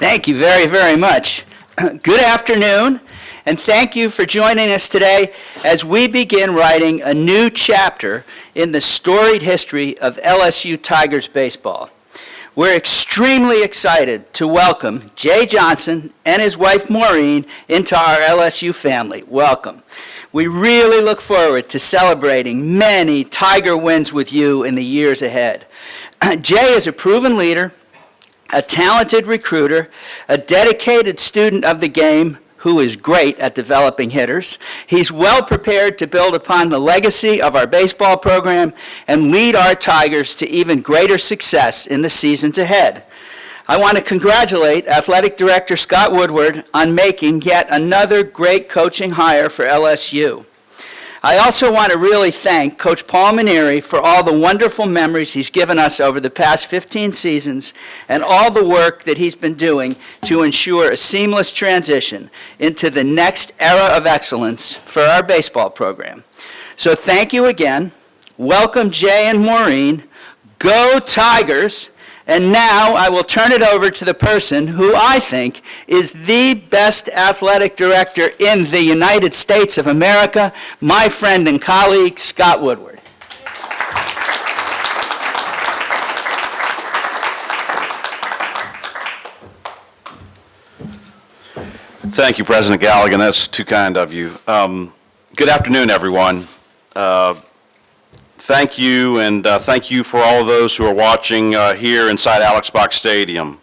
Thank you very, very much. Good afternoon, and thank you for joining us today as we begin writing a new chapter in the storied history of LSU Tigers baseball. We're extremely excited to welcome Jay Johnson and his wife Maureen into our LSU family. Welcome. We really look forward to celebrating many Tiger wins with you in the years ahead. Jay is a proven leader, a talented recruiter, a dedicated student of the game who is great at developing hitters. He's well prepared to build upon the legacy of our baseball program and lead our Tigers to even greater success in the seasons ahead. I want to congratulate Athletic Director Scott Woodward on making yet another great coaching hire for LSU. I also want to really thank Coach Paul Manieri for all the wonderful memories he's given us over the past 15 seasons and all the work that he's been doing to ensure a seamless transition into the next era of excellence for our baseball program. So thank you again. Welcome, Jay and Maureen. Go Tigers! And now I will turn it over to the person who I think is the best athletic director in the United States of America, my friend and colleague, Scott Woodward. Thank you, President Galligan. That's too kind of you. Good afternoon, everyone. Thank you, and thank you for all of those who are watching here inside Alex Box Stadium.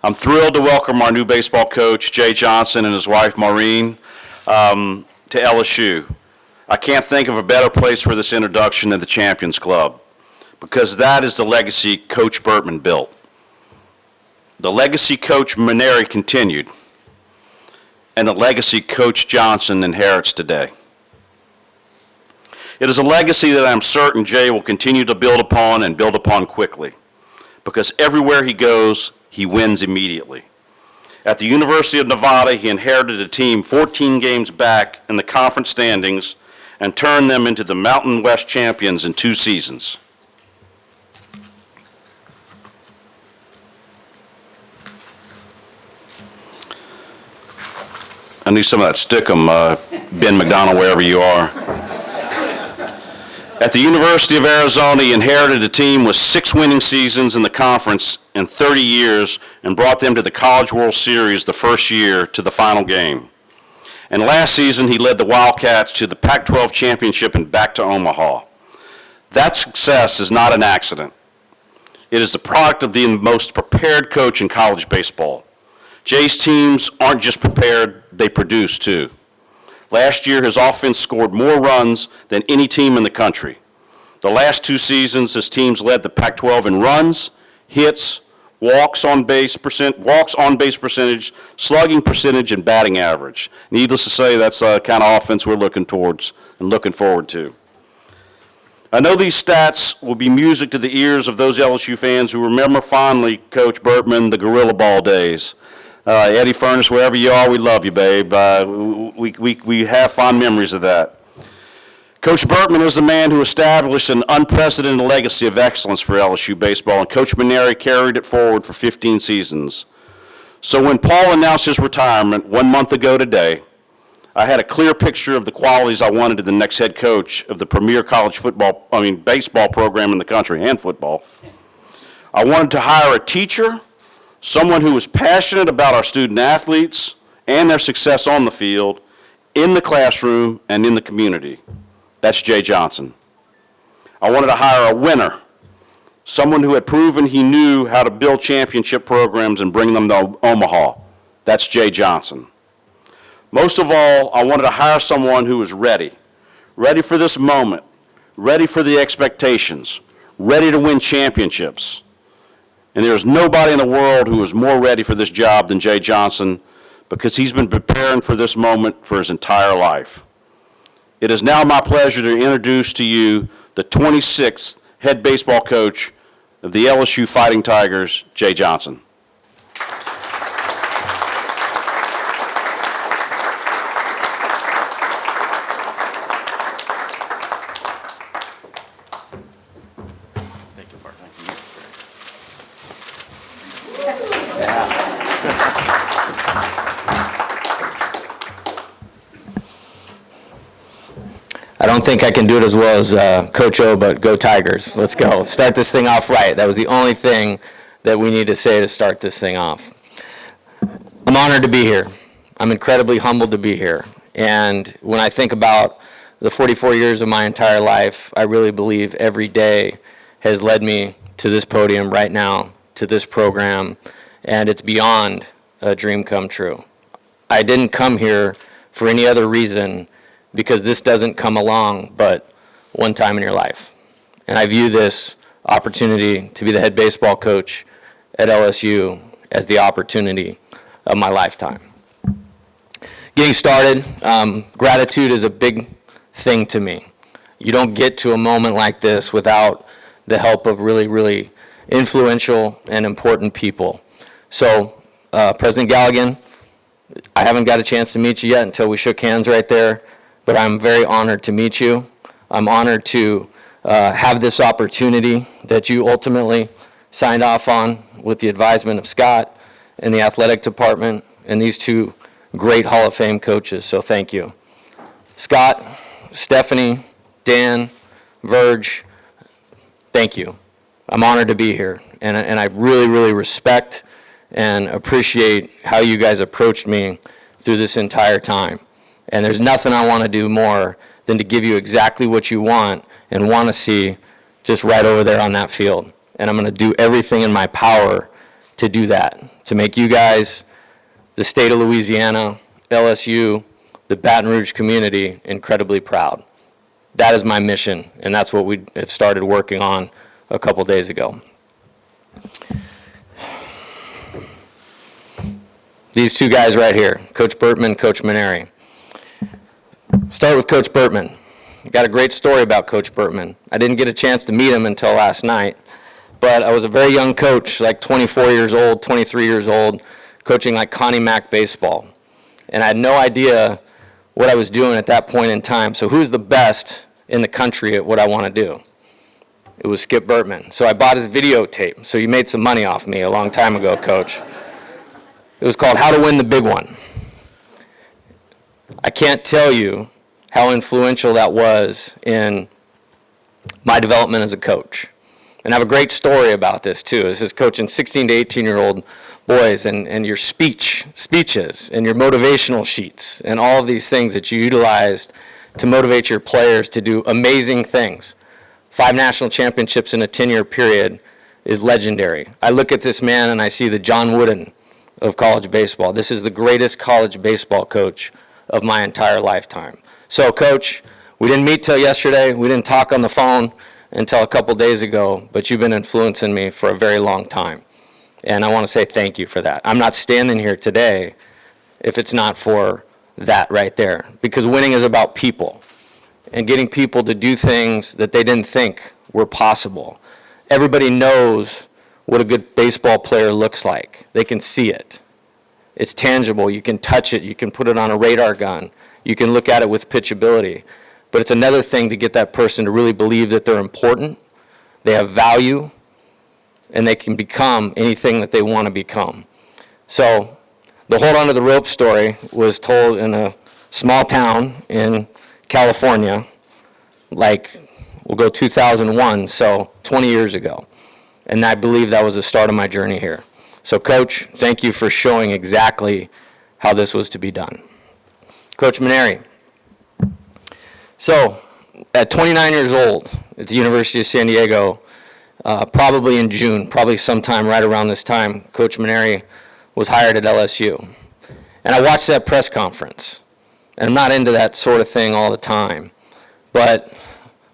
I'm thrilled to welcome our new baseball coach, Jay Johnson, and his wife, Maureen, to LSU. I can't think of a better place for this introduction than the Champions Club, because that is the legacy Coach Bertman built. The legacy Coach Manieri continued, and the legacy Coach Johnson inherits today. It is a legacy that I'm certain Jay will continue to build upon and build upon quickly, because everywhere he goes, he wins immediately. At the University of Nevada, he inherited a team 14 games back in the conference standings and turned them into the Mountain West champions in 2 seasons. I need some of that stickum, Ben McDonald, wherever you are. At the University of Arizona, he inherited a team with 6 winning seasons in the conference in 30 years and brought them to the College World Series the first year to the final game. And last season, he led the Wildcats to the Pac-12 championship and back to Omaha. That success is not an accident. It is the product of the most prepared coach in college baseball. Jay's teams aren't just prepared, they produce too. Last year, his offense scored more runs than any team in the country. The last 2 seasons, his teams led the Pac-12 in runs, hits, walks on base percentage, slugging percentage, and batting average. Needless to say, that's the kind of offense we're looking towards and looking forward to. I know these stats will be music to the ears of those LSU fans who remember fondly Coach Bertman, the Gorilla Ball days. Eddie Furnace, wherever you are, we love you, babe. We have fond memories of that. Coach Bertman is the man who established an unprecedented legacy of excellence for LSU baseball, and Coach Manieri carried it forward for 15 seasons. So when Paul announced his retirement 1 month ago today, I had a clear picture of the qualities I wanted in the next head coach of the premier baseball program in the country, and football. I wanted to hire a teacher, someone who was passionate about our student athletes and their success on the field, in the classroom, and in the community. That's Jay Johnson. I wanted to hire a winner, someone who had proven he knew how to build championship programs and bring them to Omaha. That's Jay Johnson. Most of all, I wanted to hire someone who was ready for this moment, ready for the expectations, ready to win championships. And there's nobody in the world who is more ready for this job than Jay Johnson, because he's been preparing for this moment for his entire life. It is now my pleasure to introduce to you the 26th head baseball coach of the LSU Fighting Tigers, Jay Johnson. Yeah. don't think I can do it as well as Coach O, but go Tigers. Let's go. Start this thing off right. That was the only thing that we need to say to start this thing off. I'm honored to be here. I'm incredibly humbled to be here. And when I think about the 44 years of my entire life, I really believe every day has led me to this podium right now, to this program, and it's beyond a dream come true. I didn't come here for any other reason because this doesn't come along but one time in your life. And I view this opportunity to be the head baseball coach at LSU as the opportunity of my lifetime. Getting started, gratitude is a big thing to me. You don't get to a moment like this without the help of really, really influential and important people. So, President Galligan, I haven't got a chance to meet you yet until we shook hands right there, but I'm very honored to meet you. I'm honored to have this opportunity that you ultimately signed off on with the advisement of Scott and the athletic department and these two great Hall of Fame coaches, so thank you. Scott, Stephanie, Dan, Verge, thank you. I'm honored to be here, and I really, really respect and appreciate how you guys approached me through this entire time. And there's nothing I want to do more than to give you exactly what you want and want to see just right over there on that field. And I'm going to do everything in my power to do that, to make you guys, the state of Louisiana, LSU, the Baton Rouge community incredibly proud. That is my mission, and that's what we have started working on a couple days ago. These two guys right here, Coach Burtman, Coach Maneri. Start with Coach Burtman. Got a great story about Coach Burtman. I didn't get a chance to meet him until last night, but I was a very young coach, like 24 years old, 23 years old, coaching like Connie Mack baseball. And I had no idea what I was doing at that point in time. So who's the best in the country at what I want to do? It was Skip Burtman. So I bought his videotape. So you made some money off me a long time ago, Coach. It was called How to Win the Big One. I can't tell you how influential that was in my development as a coach. And I have a great story about this too. This is coaching 16 to 18-year-old boys and your speeches and your motivational sheets and all of these things that you utilized to motivate your players to do amazing things. 5 national championships in a 10-year period is legendary. I look at this man and I see the John Wooden of college baseball. This is the greatest college baseball coach of my entire lifetime. So, Coach, we didn't meet till yesterday. We didn't talk on the phone until a couple days ago, but you've been influencing me for a very long time. And I want to say thank you for that. I'm not standing here today if it's not for that right there, because winning is about people and getting people to do things that they didn't think were possible. Everybody knows what a good baseball player looks like. They can see it. It's tangible. You can touch it. You can put it on a radar gun. You can look at it with pitchability. But it's another thing to get that person to really believe that they're important, they have value, and they can become anything that they want to become. So the hold on to the rope story was told in a small town in California, like we'll go 2001, so 20 years ago. And I believe that was the start of my journey here. So Coach, thank you for showing exactly how this was to be done. Coach Maneri. So, at 29 years old, at the University of San Diego, probably in June, probably sometime right around this time, Coach Maneri was hired at LSU. And I watched that press conference. And I'm not into that sort of thing all the time. But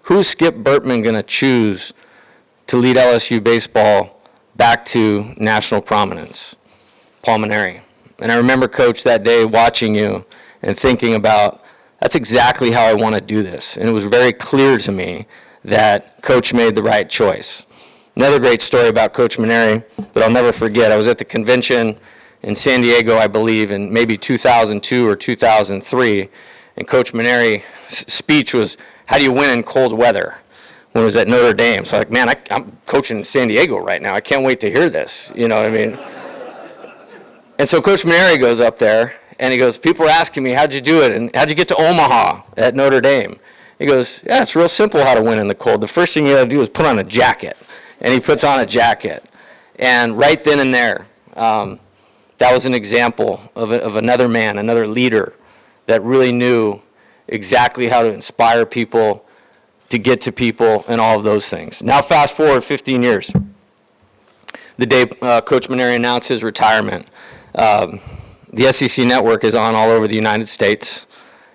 who's Skip Burtman going to choose to lead LSU baseball back to national prominence? Paul Maneri. And I remember, Coach, that day watching you and thinking about, that's exactly how I want to do this. And it was very clear to me that Coach made the right choice. Another great story about Coach Maneri that I'll never forget. I was at the convention in San Diego, I believe, in maybe 2002 or 2003. And Coach Maneri's speech was, how do you win in cold weather? When it was at Notre Dame. So like, man, I'm coaching in San Diego right now. I can't wait to hear this. You know what I mean? And so Coach Maneri goes up there, and he goes, people are asking me, how'd you do it? And how'd you get to Omaha at Notre Dame? He goes, yeah, it's real simple how to win in the cold. The first thing you got to do is put on a jacket. And he puts on a jacket. And right then and there, that was an example of another man, another leader that really knew exactly how to inspire people, to get to people, and all of those things. Now fast forward 15 years. The day Coach Maneri announced his retirement, the SEC network is on all over the United States,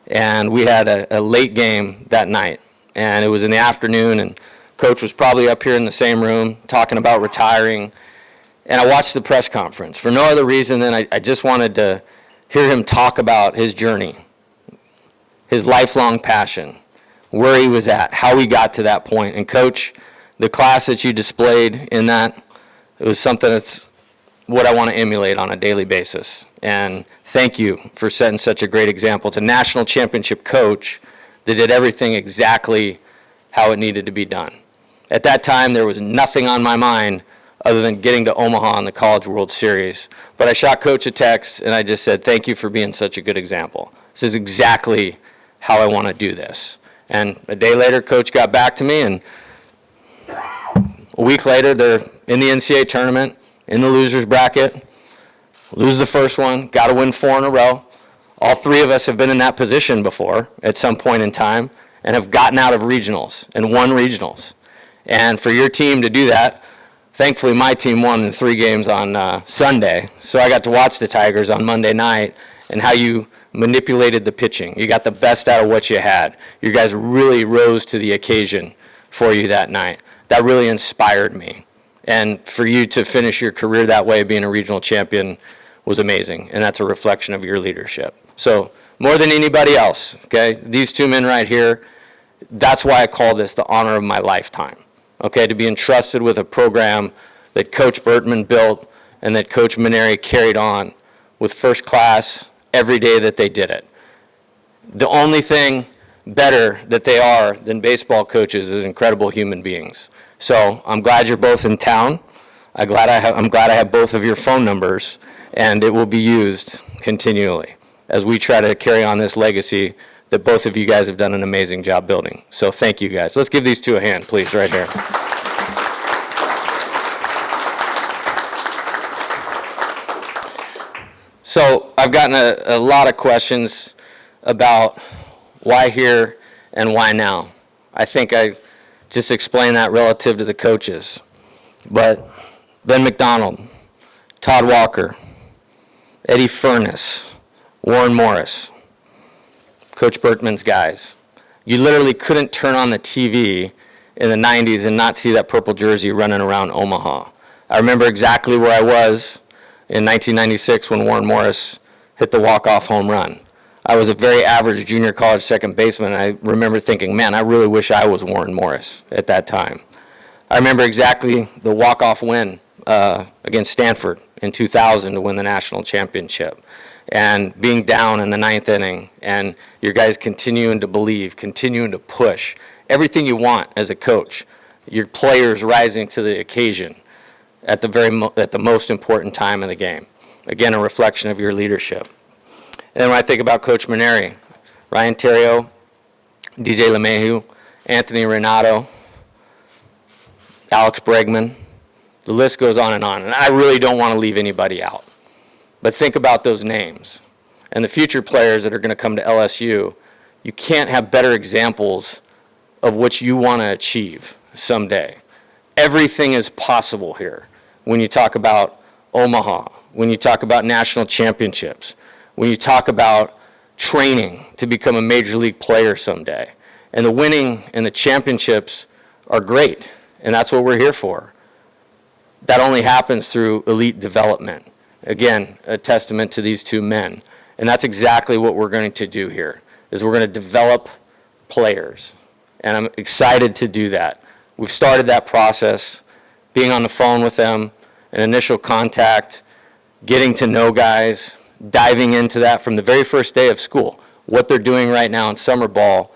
and we had a late game that night. And it was in the afternoon, and Coach was probably up here in the same room talking about retiring. And I watched the press conference for no other reason than I just wanted to hear him talk about his journey, his lifelong passion, where he was at, how he got to that point. And Coach, the class that you displayed in that, it was something that's what I want to emulate on a daily basis. And thank you for setting such a great example. It's a national championship coach that did everything exactly how it needed to be done. At that time, there was nothing on my mind other than getting to Omaha in the College World Series. But I shot Coach a text, and I just said, thank you for being such a good example. This is exactly how I want to do this. And a day later, Coach got back to me, and a week later, they're in the NCAA tournament, in the loser's bracket, lose the first one, got to win 4 in a row. All 3 of us have been in that position before at some point in time and have gotten out of regionals and won regionals. And for your team to do that, thankfully my team won in 3 games on Sunday, so I got to watch the Tigers on Monday night and how you manipulated the pitching. You got the best out of what you had. You guys really rose to the occasion for you that night. That really inspired me. And for you to finish your career that way, being a regional champion, was amazing. And that's a reflection of your leadership. So more than anybody else, okay, these 2 men right here, that's why I call this the honor of my lifetime. Okay, to be entrusted with a program that Coach Bertman built and that Coach Maneri carried on with first class every day that they did it. The only thing better that they are than baseball coaches is incredible human beings. So I'm glad you're both in town. I'm glad I have both of your phone numbers, and it will be used continually as we try to carry on this legacy that both of you guys have done an amazing job building. So thank you guys. Let's give these 2 a hand, please, right here. So I've gotten a lot of questions about why here and why now. I think I just explained that relative to the coaches. But Ben McDonald, Todd Walker, Eddie Furness, Warren Morris, Coach Bertman's guys. You literally couldn't turn on the TV in the 90s and not see that purple jersey running around Omaha. I remember exactly where I was in 1996 when Warren Morris hit the walk-off home run. I was a very average junior college second baseman, and I remember thinking, man, I really wish I was Warren Morris at that time. I remember exactly the walk-off win against Stanford in 2000 to win the national championship, and being down in the 9th inning, and your guys continuing to believe, continuing to push, everything you want as a coach, your players rising to the occasion at the most important time of the game. Again, a reflection of your leadership. And then when I think about Coach Maneri, Ryan Terrio, DJ LeMahieu, Anthony Renato, Alex Bregman, the list goes on. And I really don't want to leave anybody out. But think about those names. And the future players that are going to come to LSU, you can't have better examples of what you want to achieve someday. Everything is possible here. When you talk about Omaha, when you talk about national championships, when you talk about training to become a major league player someday. And the winning and the championships are great, and that's what we're here for. That only happens through elite development. Again, a testament to these 2 men. And that's exactly what we're going to do here, is we're going to develop players. And I'm excited to do that. We've started that process, being on the phone with them, an initial contact, getting to know guys, diving into that from the very first day of school. What they're doing right now in summer ball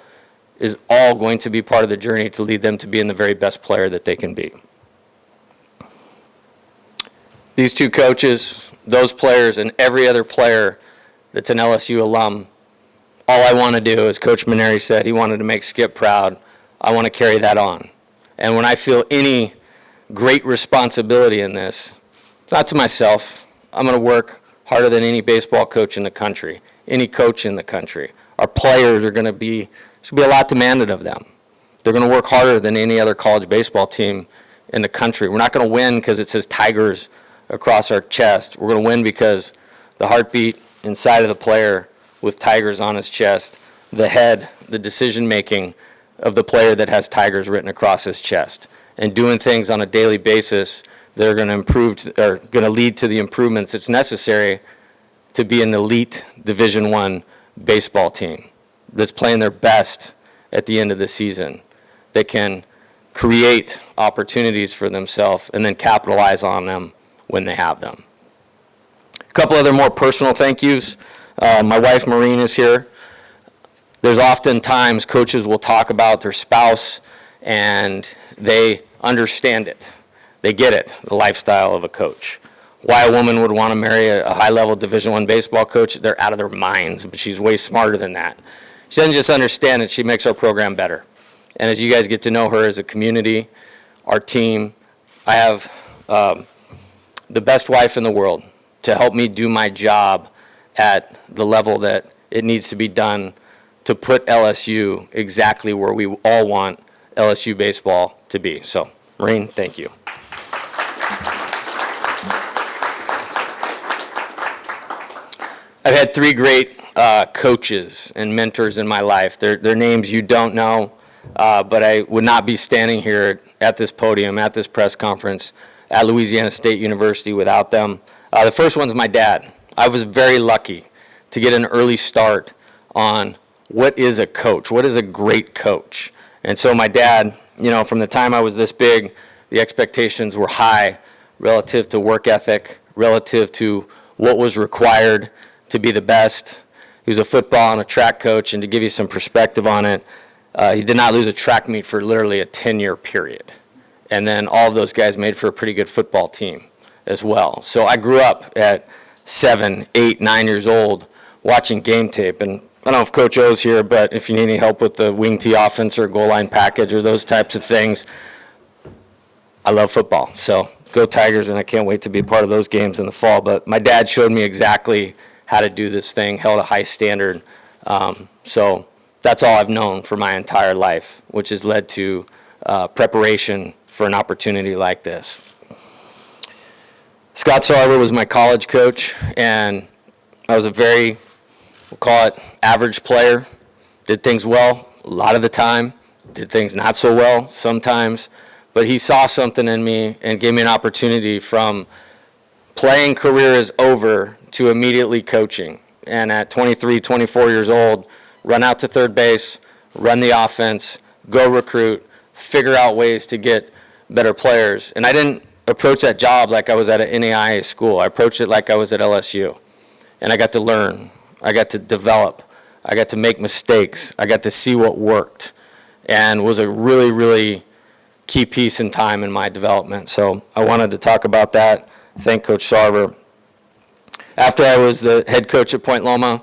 is all going to be part of the journey to lead them to being the very best player that they can be. These 2 coaches, those players, and every other player that's an LSU alum, all I want to do, as Coach Maneri said, he wanted to make Skip proud. I want to carry that on. And when I feel any great responsibility in this, not to myself, I'm going to work harder than any baseball coach in the country, any coach in the country. Our players are going to be, there's going to be a lot demanded of them. They're going to work harder than any other college baseball team in the country. We're not going to win because it says Tigers across our chest. We're going to win because the heartbeat inside of the player with Tigers on his chest, the head, the decision-making of the player that has Tigers written across his chest, and doing things on a daily basis that are going to going to lead to the improvements that's necessary to be an elite Division I baseball team that's playing their best at the end of the season, that can create opportunities for themselves and then capitalize on them when they have them. A couple other more personal thank yous. My wife Maureen is here. There's often times coaches will talk about their spouse and they understand it. They get it, the lifestyle of a coach. Why a woman would want to marry a high-level Division I baseball coach, they're out of their minds, but she's way smarter than that. She doesn't just understand it, she makes our program better. And as you guys get to know her as a community, our team, I have the best wife in the world to help me do my job at the level that it needs to be done to put LSU exactly where we all want LSU baseball to be. So, Maureen, thank you. I've had three great coaches and mentors in my life. Their names you don't know, but I would not be standing here at this podium, at this press conference, at Louisiana State University without them. The first one's my dad. I was very lucky to get an early start on what is a coach, what is a great coach. And so my dad, you know, from the time I was this big, the expectations were high relative to work ethic, relative to what was required to be the best. He was a football and a track coach, and to give you some perspective on it, he did not lose a track meet for literally a 10-year period. And then all of those guys made for a pretty good football team as well. So I grew up at 7, 8, 9 years old watching game tape. And I don't know if Coach O's here, but if you need any help with the wing tee offense or goal line package or those types of things, I love football. So go Tigers, and I can't wait to be part of those games in the fall. But my dad showed me exactly how to do this thing, held a high standard. So that's all I've known for my entire life, which has led to preparation for an opportunity like this. Scott Sarver was my college coach, and I was a very, we'll call it, average player. Did things well a lot of the time, did things not so well sometimes, but he saw something in me and gave me an opportunity from playing career is over to immediately coaching. And at 23, 24 years old, run out to third base, run the offense, go recruit, figure out ways to get better players. And I didn't approach that job like I was at an NAIA school. I approached it like I was at LSU. And I got to learn. I got to develop. I got to make mistakes. I got to see what worked. And was a really, really key piece in time in my development. So I wanted to talk about that. Thank Coach Sarver. After I was the head coach at Point Loma,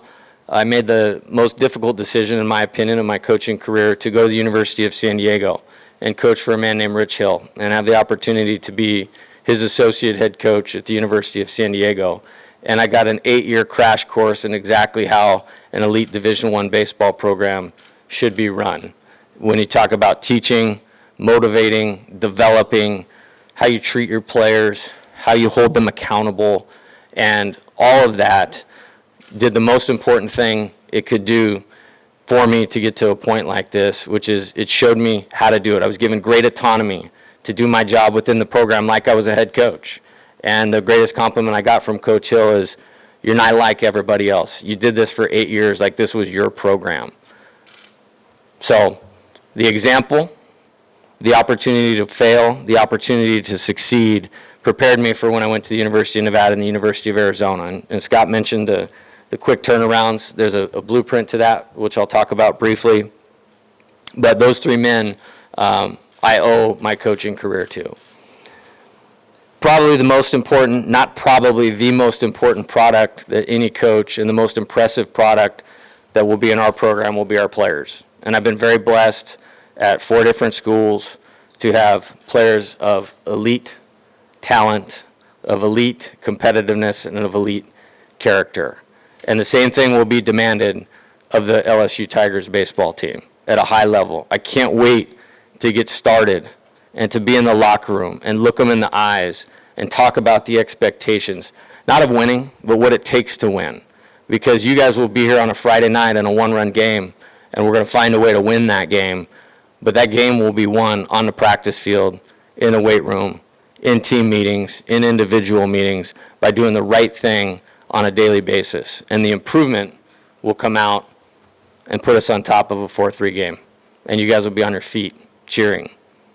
I made the most difficult decision, in my opinion, in my coaching career to go to the University of San Diego and coach for a man named Rich Hill and have the opportunity to be his associate head coach at the University of San Diego. And I got an 8-year crash course in exactly how an elite Division I baseball program should be run. When you talk about teaching, motivating, developing, how you treat your players, how you hold them accountable, and all of that did the most important thing it could do for me to get to a point like this, which is it showed me how to do it. I was given great autonomy to do my job within the program like I was a head coach. And the greatest compliment I got from Coach Hill is, you're not like everybody else. You did this for 8 years like this was your program. So the example, the opportunity to fail, the opportunity to succeed prepared me for when I went to the University of Nevada and the University of Arizona. And Scott mentioned the quick turnarounds. There's a blueprint to that, which I'll talk about briefly. But those three men I owe my coaching career to. Probably the most important, not probably the most important product that any coach, and the most impressive product that will be in our program will be our players. And I've been very blessed at 4 different schools to have players of elite talent, of elite competitiveness, and of elite character. And the same thing will be demanded of the LSU Tigers baseball team at a high level. I can't wait to get started and to be in the locker room and look them in the eyes and talk about the expectations, not of winning, but what it takes to win. Because you guys will be here on a Friday night in a 1-run game, and we're going to find a way to win that game. But that game will be won on the practice field, in the weight room, in team meetings, in individual meetings, by doing the right thing on a daily basis. And the improvement will come out and put us on top of a 4-3 game. And you guys will be on your feet cheering,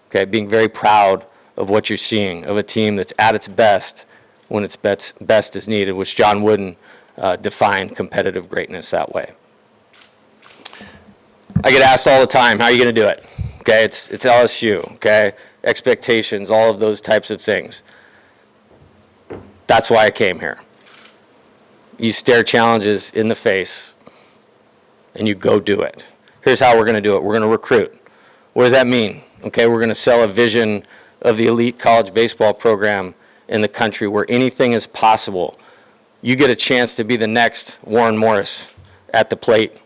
okay, being very proud of what you're seeing, of a team that's at its best when its best is needed, which John Wooden defined competitive greatness that way. I get asked all the time, how are you going to do it? Okay, it's LSU, okay, expectations, all of those types of things. That's why I came here. You stare challenges in the face, and you go do it. Here's how we're going to do it. We're going to recruit. What does that mean? Okay, we're going to sell a vision of the elite college baseball program in the country where anything is possible. You get a chance to be the next Warren Morris at the plate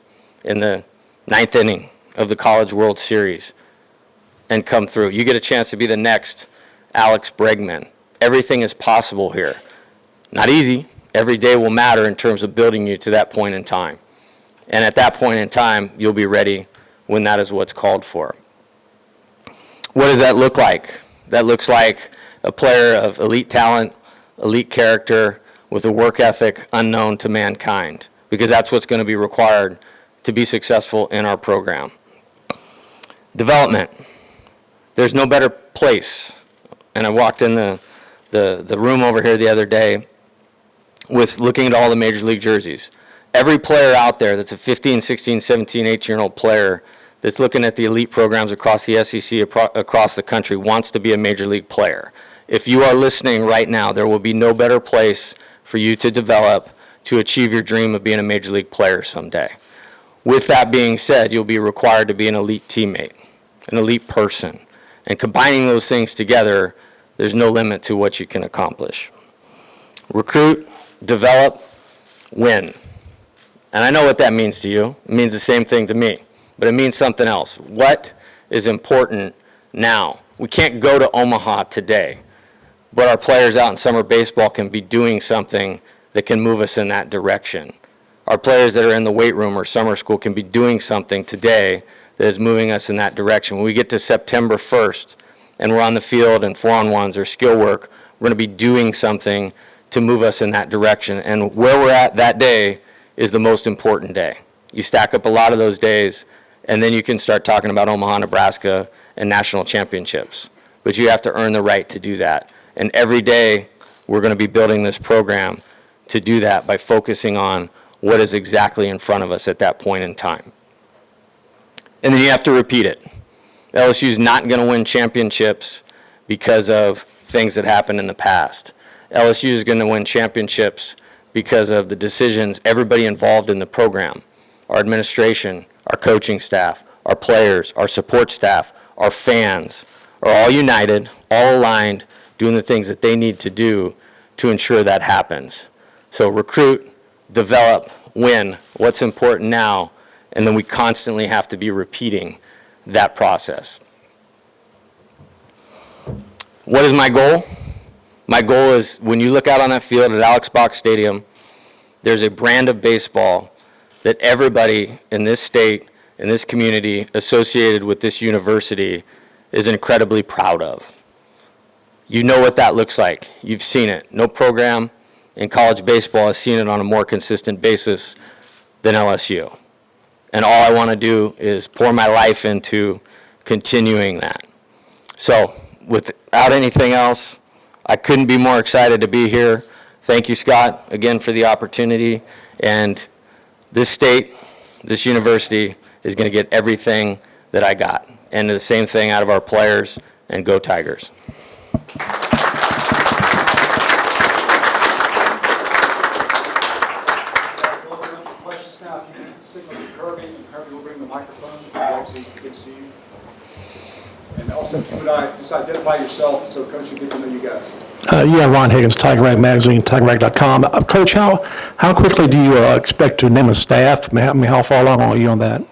in the 9th inning of the College World Series and come through. You get a chance to be the next Alex Bregman. Everything is possible here. Not easy. Every day will matter in terms of building you to that point in time. And at that point in time, you'll be ready when that is what's called for. What does that look like? That looks like a player of elite talent, elite character, with a work ethic unknown to mankind, because that's what's going to be required to be successful in our program. Development. There's no better place. And I walked in the room over here the other day with looking at all the major league jerseys. Every player out there that's a 15, 16, 17, 18-year-old player that's looking at the elite programs across the SEC, across the country, wants to be a major league player. If you are listening right now, there will be no better place for you to develop to achieve your dream of being a major league player someday. With that being said, you'll be required to be an elite teammate, an elite person. And combining those things together, there's no limit to what you can accomplish. Recruit, develop, win. And I know what that means to you. It means the same thing to me, but it means something else. What is important now? We can't go to Omaha today, but our players out in summer baseball can be doing something that can move us in that direction. Our players that are in the weight room or summer school can be doing something today that is moving us in that direction. When we get to September 1st and we're on the field and 4-on-1s or skill work, we're going to be doing something to move us in that direction. And where we're at that day is the most important day. You stack up a lot of those days, and then you can start talking about Omaha, Nebraska, and national championships. But you have to earn the right to do that. And every day, we're going to be building this program to do that by focusing on what is exactly in front of us at that point in time. And then you have to repeat it. LSU is not going to win championships because of things that happened in the past. LSU is going to win championships because of the decisions everybody involved in the program, our administration, our coaching staff, our players, our support staff, our fans, are all united, all aligned, doing the things that they need to do to ensure that happens. So recruit, develop, win, what's important now, and then we constantly have to be repeating that process. What is my goal? My goal is when you look out on that field at Alex Box Stadium, there's a brand of baseball that everybody in this state, in this community, associated with this university is incredibly proud of. You know what that looks like. You've seen it. No program in college baseball has seen it on a more consistent basis than LSU. And all I want to do is pour my life into continuing that. So without anything else, I couldn't be more excited to be here. Thank you, Scott, again for the opportunity. And this state, this university is going to get everything that I got. And the same thing out of our players, and go Tigers. Questions now, if you can signal. against you? And also, if you would just identify yourself so Coach can get to know you guys. Yeah, Ron Higgins, TigerBait Magazine, TigerBait.com. Coach, how quickly do you expect to name a staff? How far along are you on that?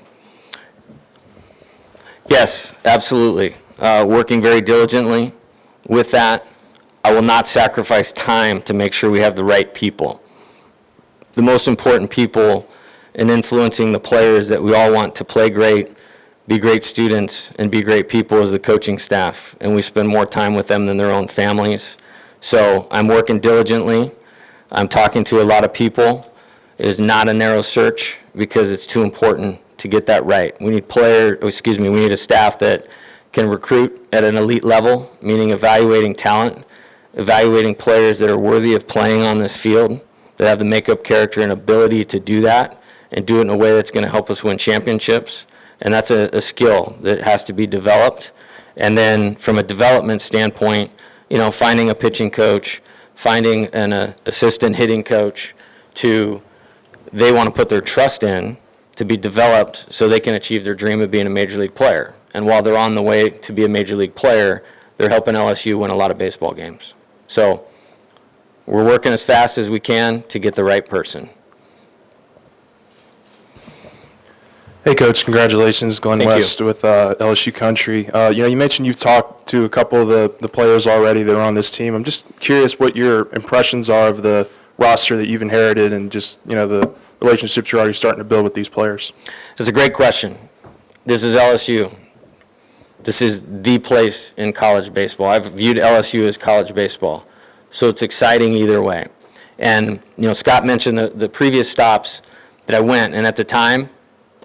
Yes, absolutely. Working very diligently with that. I will not sacrifice time to make sure we have the right people. The most important people in influencing the players that we all want to play great, be great students, and be great people is the coaching staff. And we spend more time with them than their own families. So I'm working diligently. I'm talking to a lot of people. It is not a narrow search because it's too important to get that right. We need we need a staff that can recruit at an elite level, meaning evaluating talent, evaluating players that are worthy of playing on this field, that have the makeup, character, and ability to do that, and do it in a way that's going to help us win championships. And that's a skill that has to be developed. And then from a development standpoint, finding a pitching coach, finding an assistant hitting coach they want to put their trust in to be developed so they can achieve their dream of being a major league player. And while they're on the way to be a major league player, they're helping LSU win a lot of baseball games. So we're working as fast as we can to get the right person. Hey, Coach, congratulations, Glenn Thank you. West with LSU Country. You mentioned you've talked to a couple of the players already that are on this team. I'm just curious what your impressions are of the roster that you've inherited and just, the relationships you're already starting to build with these players. It's a great question. This is LSU. This is the place in college baseball. I've viewed LSU as college baseball, so it's exciting either way. And, Scott mentioned the previous stops that I went, and at the time,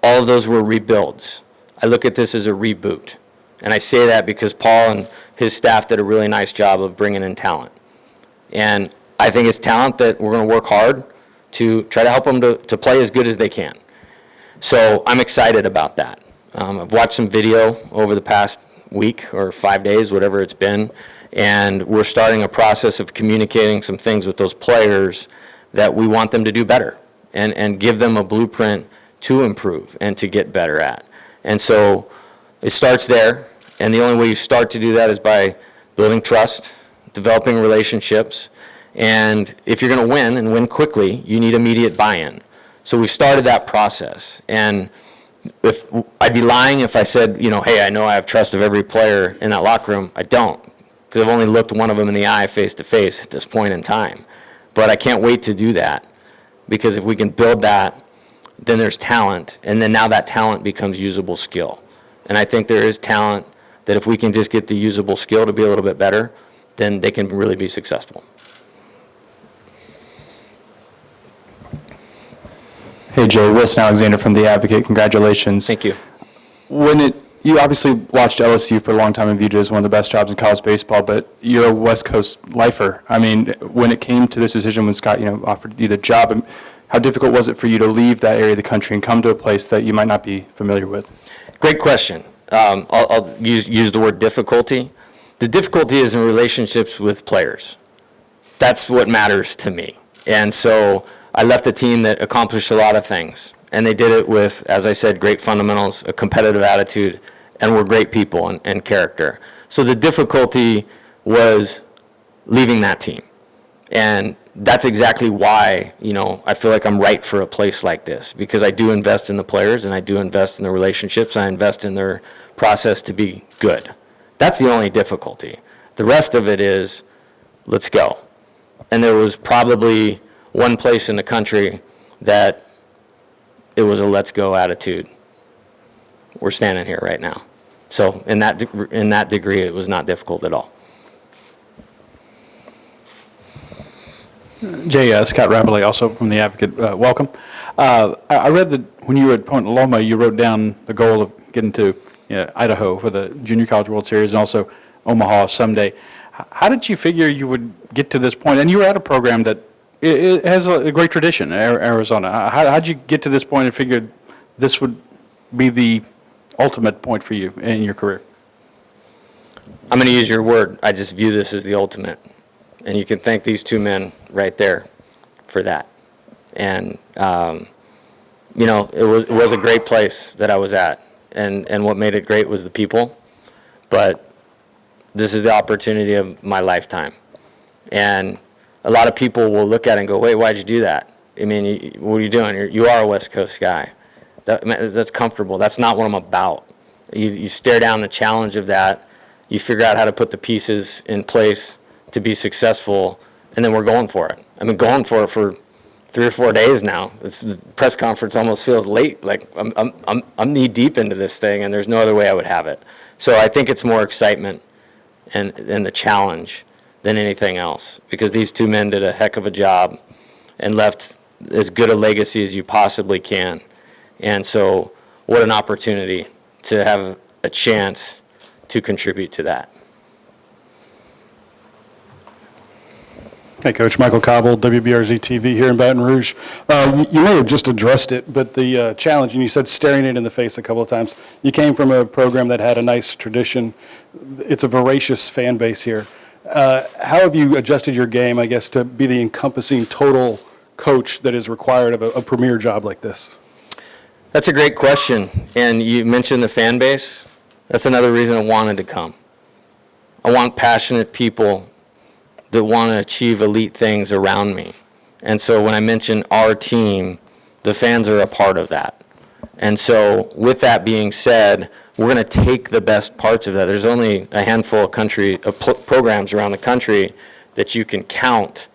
all of those were rebuilds. I look at this as a reboot. And I say that because Paul and his staff did a really nice job of bringing in talent. And I think it's talent that we're going to work hard to try to help them to play as good as they can. So I'm excited about that. I've watched some video over the past week or 5 days, whatever it's been, and we're starting a process of communicating some things with those players that we want them to do better and give them a blueprint to improve and to get better at. And so it starts there, and the only way you start to do that is by building trust, developing relationships, and if you're going to win and win quickly, you need immediate buy-in. So we've started that process, and if I'd be lying if I said, hey, I know I have trust of every player in that locker room. I don't, because I've only looked one of them in the eye face-to-face at this point in time. But I can't wait to do that, because if we can build that, then there's talent, and then now that talent becomes usable skill. And I think there is talent that if we can just get the usable skill to be a little bit better, then they can really be successful. Hey, Joe, Wilson Alexander from The Advocate. Congratulations. Thank you. You obviously watched LSU for a long time and viewed it as one of the best jobs in college baseball, but you're a West Coast lifer. I mean, when it came to this decision, when Scott, offered you the job, how difficult was it for you to leave that area of the country and come to a place that you might not be familiar with? Great question. I'll use the word difficulty. The difficulty is in relationships with players. That's what matters to me. And so I left a team that accomplished a lot of things. And they did it with, as I said, great fundamentals, a competitive attitude, and were great people and character. So the difficulty was leaving that team. And that's exactly why, I feel like I'm right for a place like this, because I do invest in the players and I do invest in the relationships. I invest in their process to be good. That's the only difficulty. The rest of it is, let's go. And there was probably one place in the country that it was a let's go attitude. We're standing here right now. So in that degree, it was not difficult at all. Jay, Scott Ravelli, also from The Advocate. Welcome. I read that when you were at Point Loma, you wrote down the goal of getting to Idaho for the Junior College World Series and also Omaha someday. How did you figure you would get to this point? And you were at a program that it has a great tradition, Arizona. How did you get to this point and figure this would be the ultimate point for you in your career? I'm going to use your word. I just view this as the ultimate. And you can thank these two men right there for that. And, it was a great place that I was at. and what made it great was the people. But this is the opportunity of my lifetime. And a lot of people will look at it and go, wait, why'd you do that? I mean, what are you doing? You are a West Coast guy. That's comfortable. That's not what I'm about. You stare down the challenge of that. You figure out how to put the pieces in place to be successful, and then we're going for it. I've been going for it for 3 or 4 days now. The press conference almost feels late. Like I'm knee deep into this thing, and there's no other way I would have it. So I think it's more excitement and the challenge than anything else, because these two men did a heck of a job and left as good a legacy as you possibly can. And so what an opportunity to have a chance to contribute to that. Hey, Coach. Michael Cobble, WBRZ TV here in Baton Rouge. You may have just addressed it, but the challenge, and you said staring it in the face a couple of times. You came from a program that had a nice tradition. It's a voracious fan base here. How have you adjusted your game, I guess, to be the encompassing total coach that is required of a premier job like this? That's a great question. And you mentioned the fan base. That's another reason I wanted to come. I want passionate people that want to achieve elite things around me. And so when I mention our team, the fans are a part of that. And so with that being said, we're going to take the best parts of that. There's only a handful of programs around the country that you can count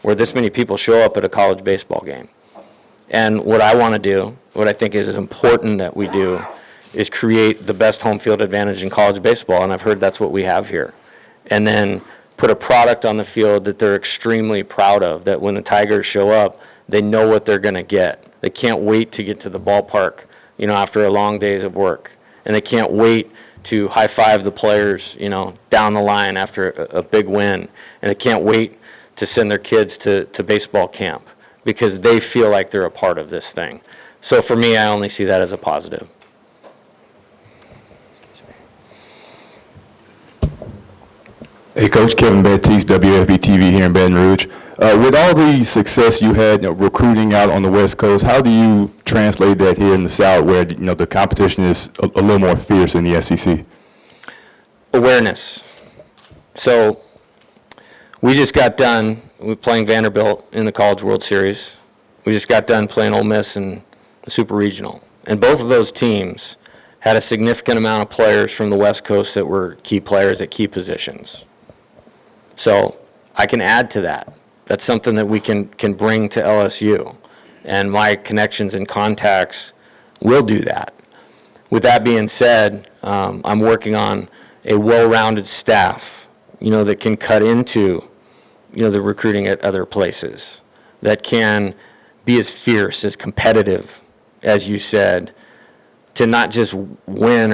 where this many people show up at a college baseball game. And what I want to do, what I think is important that we do, is create the best home field advantage in college baseball, and I've heard that's what we have here. And then put a product on the field that they're extremely proud of, that when the Tigers show up, they know what they're going to get. They can't wait to get to the ballpark, after a long day of work. And they can't wait to high-five the players, down the line after a big win. And they can't wait to send their kids to baseball camp because they feel like they're a part of this thing. So for me, I only see that as a positive. Hey, Coach. Kevin Baptiste, WFB TV here in Baton Rouge. With all the success you had recruiting out on the West Coast, how do you translate that here in the South where the competition is a little more fierce in the SEC? Awareness. So we just got done playing Vanderbilt in the College World Series. We just got done playing Ole Miss in the Super Regional. And both of those teams had a significant amount of players from the West Coast that were key players at key positions. So I can add to that. That's something that we can bring to LSU. And my connections and contacts will do that. With that being said, I'm working on a well-rounded staff, that can cut into, the recruiting at other places, that can be as fierce, as competitive, as you said, to not just win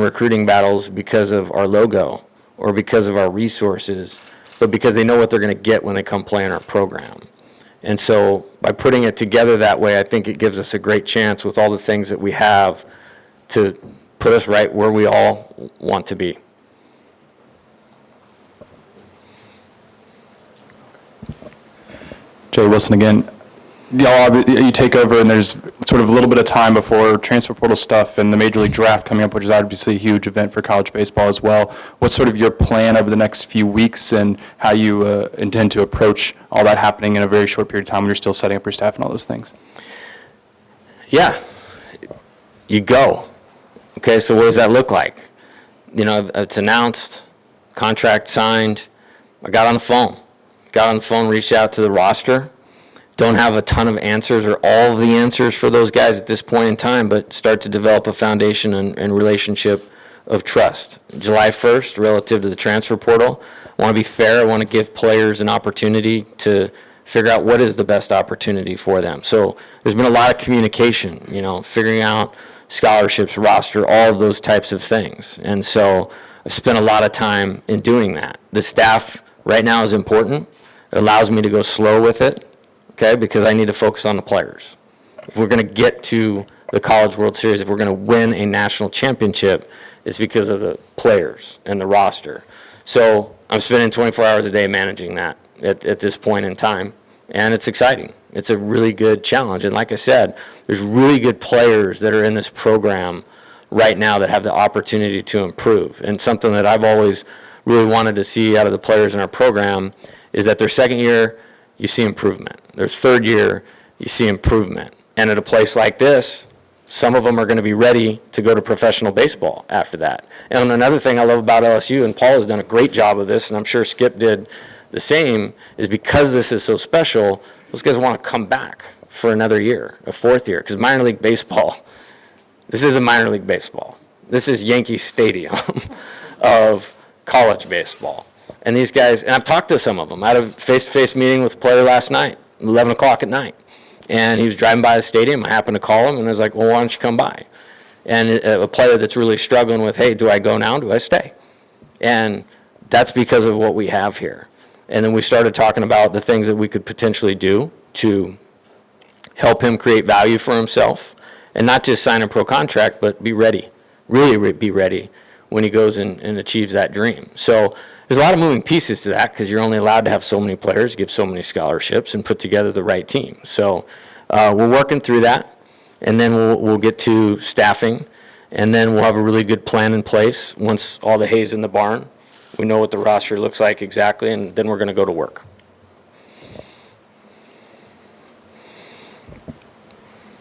recruiting battles because of our logo or because of our resources, but because they know what they're going to get when they come play in our program. And so by putting it together that way, I think it gives us a great chance with all the things that we have to put us right where we all want to be. Jay Wilson again. You take over, and there's sort of a little bit of time before transfer portal stuff and the Major League Draft coming up, which is obviously a huge event for college baseball as well. What's sort of your plan over the next few weeks and how you intend to approach all that happening in a very short period of time when you're still setting up your staff and all those things? Yeah, you go. Okay, so what does that look like? It's announced, contract signed. I got on the phone, reached out to the roster. Don't have a ton of answers or all of the answers for those guys at this point in time, but start to develop a foundation and relationship of trust. July 1st, relative to the transfer portal, I want to be fair. I want to give players an opportunity to figure out what is the best opportunity for them. So there's been a lot of communication, figuring out scholarships, roster, all of those types of things. And so I spent a lot of time in doing that. The staff right now is important. It allows me to go slow with it. Okay, because I need to focus on the players. If we're going to get to the College World Series, if we're going to win a national championship, it's because of the players and the roster. So I'm spending 24 hours a day managing that at this point in time, and it's exciting. It's a really good challenge. And like I said, there's really good players that are in this program right now that have the opportunity to improve. And something that I've always really wanted to see out of the players in our program is that their second year, you see improvement. Their third year, you see improvement. And at a place like this, some of them are going to be ready to go to professional baseball after that. And another thing I love about LSU, and Paul has done a great job of this, and I'm sure Skip did the same, is because this is so special, those guys want to come back for another year, a fourth year, because minor league baseball, this isn't minor league baseball. This is Yankee Stadium of college baseball. And these guys, and I've talked to some of them. I had a face-to-face meeting with a player last night, 11 o'clock at night. And he was driving by the stadium. I happened to call him, and I was like, well, why don't you come by? And a player that's really struggling with, hey, do I go now? Do I stay? And that's because of what we have here. And then we started talking about the things that we could potentially do to help him create value for himself, and not just sign a pro contract, but be ready, really be ready when he goes and achieves that dream. So there's a lot of moving pieces to that, because you're only allowed to have so many players, give so many scholarships, and put together the right team. So we're working through that, and then we'll get to staffing, and then we'll have a really good plan in place once all the hay's in the barn. We know what the roster looks like exactly, and then we're going to go to work.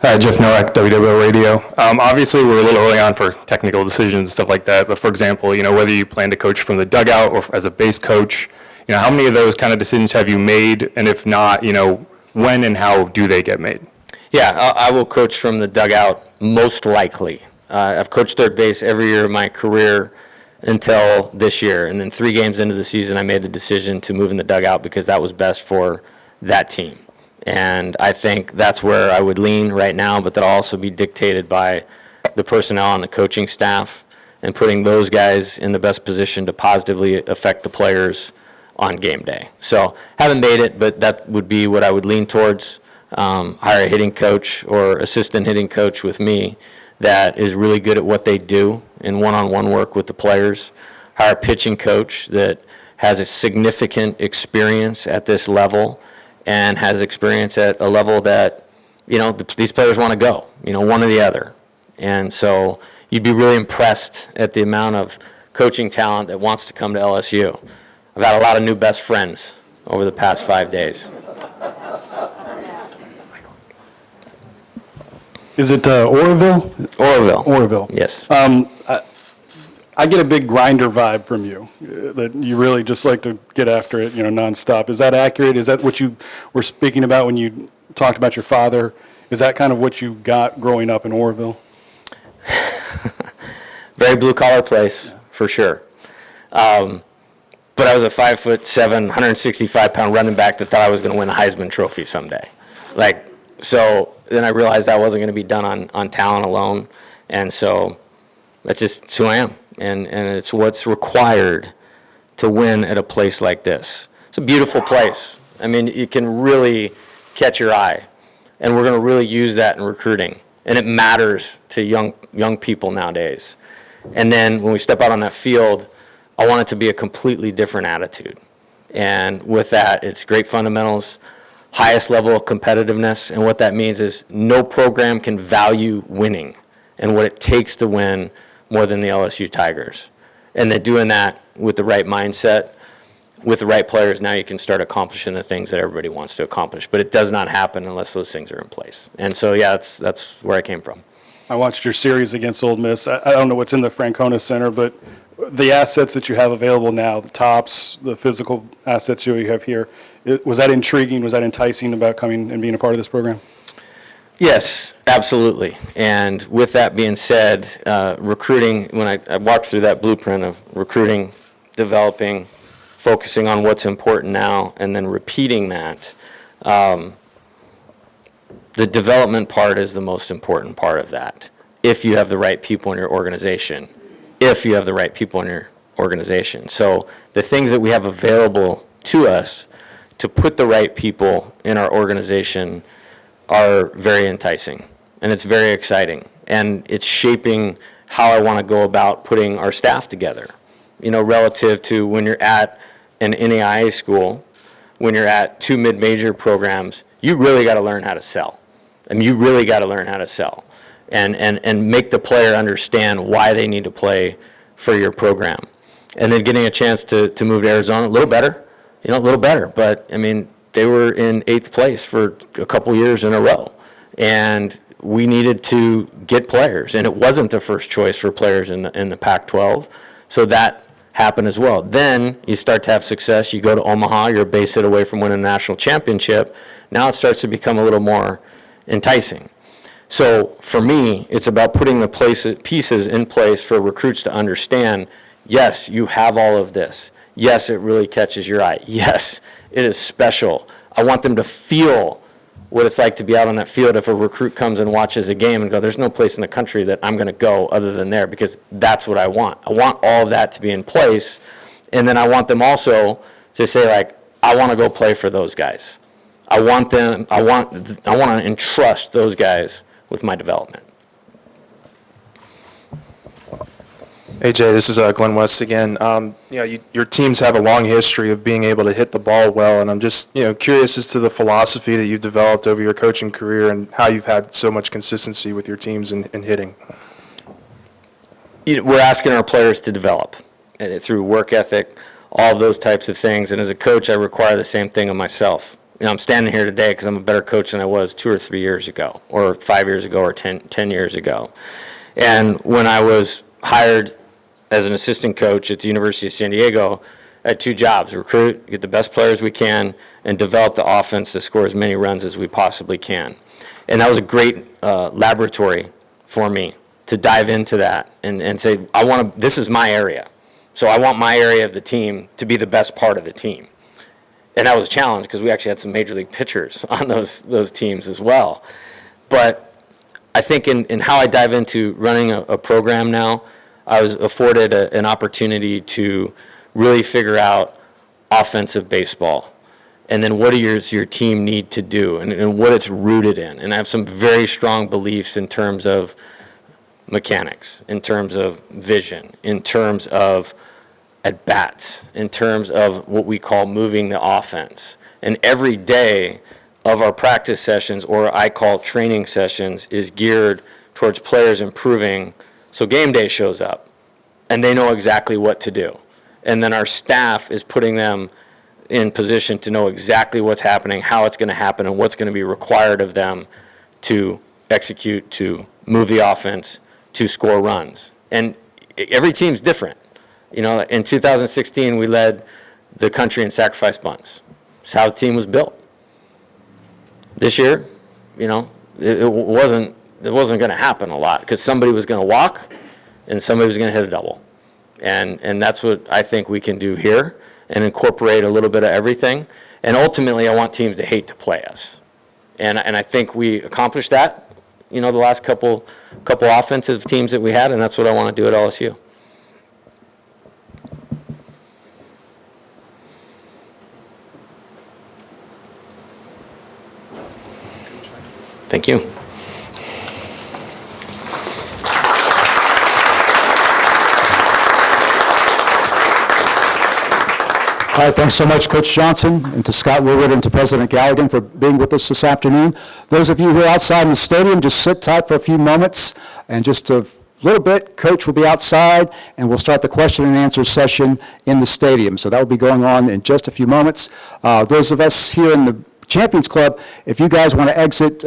Hi, Jeff Nowak, WWO Radio. Obviously, we're a little early on for technical decisions and stuff like that, but for example, whether you plan to coach from the dugout or as a base coach, how many of those kind of decisions have you made? And if not, when and how do they get made? Yeah, I will coach from the dugout most likely. I've coached third base every year of my career until this year. And then 3 games into the season, I made the decision to move in the dugout because that was best for that team. And I think that's where I would lean right now, but that'll also be dictated by the personnel on the coaching staff and putting those guys in the best position to positively affect the players on game day. So haven't made it, but that would be what I would lean towards. Hire a hitting coach or assistant hitting coach with me that is really good at what they do in one-on-one work with the players. Hire a pitching coach that has a significant experience at this level and has experience at a level that, these players want to go, one or the other. And so you'd be really impressed at the amount of coaching talent that wants to come to LSU. I've had a lot of new best friends over the past 5 days. Is it Oroville? Oroville. Oroville. Yes. I get a big grinder vibe from you, that you really just like to get after it, nonstop. Is that accurate? Is that what you were speaking about when you talked about your father? Is that kind of what you got growing up in Oroville? Very blue-collar place, for sure. But I was a 5'7", 165-pound running back that thought I was going to win the Heisman Trophy someday. So then I realized that wasn't going to be done on talent alone, and so that's just who I am. And it's what's required to win at a place like this. It's a beautiful place. I mean, you can really catch your eye, and we're going to really use that in recruiting. And it matters to young people nowadays. And then when we step out on that field, I want it to be a completely different attitude. And with that, it's great fundamentals, highest level of competitiveness, and what that means is no program can value winning and what it takes to win more than the LSU Tigers. And that doing that with the right mindset, with the right players, now you can start accomplishing the things that everybody wants to accomplish. But it does not happen unless those things are in place. And so, yeah, that's where I came from. I watched your series against Ole Miss. I don't know what's in the Francona Center, but the assets that you have available now, the tops, the physical assets you have here, was that intriguing? Was that enticing about coming and being a part of this program? Yes, absolutely. And with that being said, recruiting, when I walked through that blueprint of recruiting, developing, focusing on what's important now, and then repeating that, the development part is the most important part of that. If you have the right people in your organization, So the things that we have available to us to put the right people in our organization are very enticing, and it's very exciting, and it's shaping how I want to go about putting our staff together, relative to when you're at an NAIA school, when you're at 2 mid-major programs, you really got to learn how to sell. You really got to learn how to sell. and make the player understand why they need to play for your program. And then getting a chance to move to Arizona, a little better, a little better. But, I mean, they were in 8th place for a couple years in a row. And we needed to get players, and it wasn't the first choice for players in the Pac-12. So that happened as well. Then you start to have success. You go to Omaha, you're a base hit away from winning a national championship. Now it starts to become a little more enticing. So for me, it's about putting the pieces in place for recruits to understand, yes, you have all of this. Yes, it really catches your eye. Yes, it is special. I want them to feel what it's like to be out on that field if a recruit comes and watches a game and go, there's no place in the country that I'm going to go other than there, because that's what I want. I want all of that to be in place, and then I want them also to say, like, I want to go play for those guys. I want to entrust those guys with my development. Hey Jay, this is Glenn West again. Your teams have a long history of being able to hit the ball well, and I'm just curious as to the philosophy that you've developed over your coaching career and how you've had so much consistency with your teams in hitting. We're asking our players to develop through work ethic, all of those types of things. And as a coach, I require the same thing of myself. I'm standing here today because I'm a better coach than I was 2 or 3 years ago, or 5 years ago, or 10 years ago. And when I was hired as an assistant coach at the University of San Diego, I had 2 jobs: recruit, get the best players we can, and develop the offense to score as many runs as we possibly can. And that was a great laboratory for me to dive into that and say, this is my area. So I want my area of the team to be the best part of the team. And that was a challenge because we actually had some major league pitchers on those teams as well. But I think in how I dive into running a program now, I was afforded an opportunity to really figure out offensive baseball. And then what does your team need to do and what it's rooted in. And I have some very strong beliefs in terms of mechanics, in terms of vision, in terms of at-bats, in terms of what we call moving the offense. And every day of our practice sessions, or I call training sessions, is geared towards players improving so game day shows up and they know exactly what to do. And then our staff is putting them in position to know exactly what's happening, how it's going to happen, and what's going to be required of them to execute, to move the offense, to score runs. And every team's different. In 2016, we led the country in sacrifice bunts. That's how the team was built. This year, it wasn't going to happen a lot because somebody was going to walk and somebody was going to hit a double. And that's what I think we can do here and incorporate a little bit of everything. And ultimately, I want teams to hate to play us. And I think we accomplished that, the last couple offensive teams that we had, and that's what I want to do at LSU. Thank you. All right, thanks so much, Coach Johnson, and to Scott Woodward and to President Galligan for being with us this afternoon. Those of you who are outside in the stadium, just sit tight for a few moments, and just a little bit, Coach will be outside, and we'll start the question and answer session in the stadium. So that will be going on in just a few moments. Those of us here in the Champions Club, if you guys want to exit